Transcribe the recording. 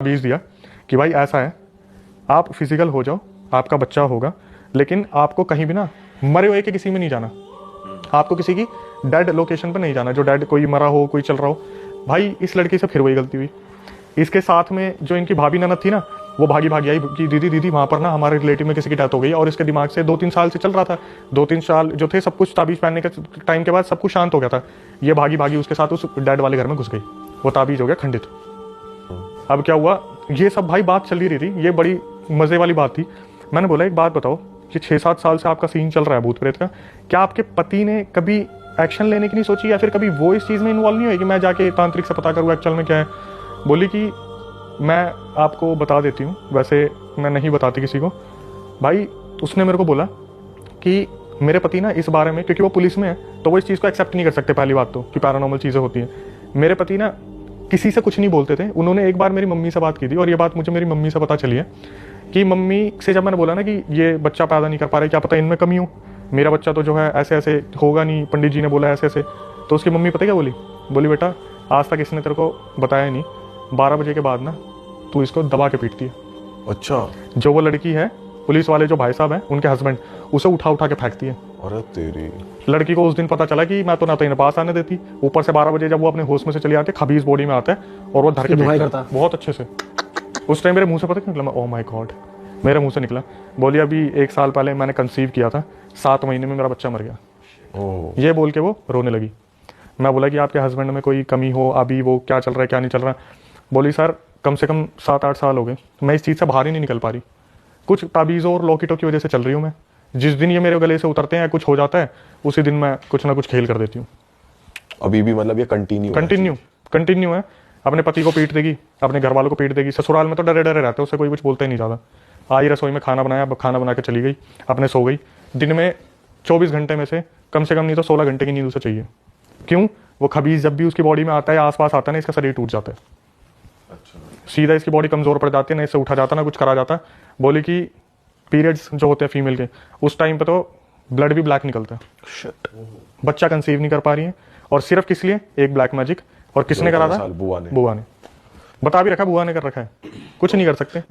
बीज दिया कि भाई ऐसा है, आप फिजिकल हो जाओ, आपका बच्चा होगा, लेकिन आपको कहीं भी ना मरे हुए के किसी में नहीं जाना, आपको किसी की डेड लोकेशन पर नहीं जाना, जो डेड कोई मरा हो, कोई चल रहा हो। भाई इस लड़की से फिर वही गलती हुई। इसके साथ में जो इनकी भाभी ननद थी ना, वो भागी भागी आई कि दीदी वहाँ पर ना हमारे रिलेटिव में किसी की डेथ हो गई, और इसके दिमाग से 2-3 साल से चल रहा था, 2-3 साल जो थे सब कुछ ताबीज़ पहनने के टाइम के बाद सब कुछ शांत हो गया था। ये भागी भागी उसके साथ उस डेड वाले घर में घुस गई, वो ताबीज़ हो गया खंडित। अब क्या हुआ, ये सब भाई बात चल ही रही थी, ये बड़ी मज़े वाली बात थी। मैंने बोला एक बात बताओ, ये 6-7 साल से आपका सीन चल रहा है भूत प्रेत का, क्या आपके पति ने कभी एक्शन लेने की नहीं सोची, या फिर कभी वो इस चीज़ में इन्वॉल्व नहीं हुई कि मैं जाके तांत्रिक से पता करूँ एक्चुअल में क्या है? बोली कि मैं आपको बता देती हूँ, वैसे मैं नहीं बताती किसी को। भाई उसने मेरे को बोला कि मेरे पति ना इस बारे में, क्योंकि वो पुलिस में है तो वो इस चीज़ को एक्सेप्ट नहीं कर सकते, पहली बात तो कि पैरानॉर्मल चीज़ें होती हैं। मेरे पति ना किसी से कुछ नहीं बोलते थे। उन्होंने एक बार मेरी मम्मी से बात की थी, और ये बात मुझे मेरी मम्मी से पता चली है कि मम्मी से जब मैंने बोला ना कि ये बच्चा पैदा नहीं कर पा रहे, क्या पता इनमें कमी हो, मेरा बच्चा तो जो है ऐसे ऐसे होगा नहीं, पंडित जी ने बोला ऐसे ऐसे। तो उसकी मम्मी पता क्या बोली बेटा आज तक इसने तेरे को बताया नहीं, 12 बजे के बाद ना तू इसको दबा के पीटती है। अच्छा। जो वो लड़की है, पुलिस वाले जो भाई साहब हैं उनके हस्बैंड, उसे उठा उठा के फेंकती है। अरे तेरी। लड़की को उस दिन पता चला कि मैं तो ना तो इन्हें पास आने देती, ऊपर से 12 बजे जब वो अपने होश में से चली आती है, खबीज बॉडी में आता है और वो धर के पीटता है बहुत अच्छे से। उस टाइम मेरे मुंह से पता क्या निकला, ओह माय गॉड, मेरे मुंह से निकला, बोली अभी 1 साल पहले मैंने कंसीव किया था, 7 महीने में मेरा बच्चा मर गया। ये बोल के वो रोने लगी। मैं बोला कि आपके हस्बैंड में कोई कमी हो, अभी वो क्या चल रहा है क्या नहीं चल रहा। बोली सर कम से कम 7-8 साल हो गए, मैं इस चीज़ से बाहर ही नहीं निकल पा रही, कुछ ताबीज़ों और लॉकेटों की वजह से चल रही हूँ मैं। जिस दिन ये मेरे गले से उतरते हैं, कुछ हो जाता है, उसी दिन मैं कुछ ना कुछ खेल कर देती हूँ। अभी भी मतलब ये कंटिन्यू है। अपने पति को पीट देगी, अपने घर वालों को पीट देगी। ससुराल में तो डरे डरे रहते हैं, उससे कोई कुछ बोलता ही नहीं ज़्यादा। आई रसोई में खाना बनाया, खाना बना के चली गई, अपने सो गई। दिन में 24 घंटे में से कम नहीं तो 16 घंटे की नींद उसे चाहिए। क्यों? वो खबीज जब भी उसकी बॉडी में आता है, आसपास आता है ना, इसका शरीर टूट जाता है। अच्छा। सीधा इसकी बॉडी कमजोर पड़ जाती है, ना इससे उठा जाता ना कुछ करा जाता। बोली कि पीरियड्स जो होते हैं फीमेल के, उस टाइम पे तो ब्लड भी ब्लैक निकलता है। बच्चा कंसीव नहीं कर पा रही है, और सिर्फ किस लिए? एक ब्लैक मैजिक। और किसने करा था? बुआ ने। बता भी रखा, बुआ ने कर रखा है, कुछ नहीं कर सकते।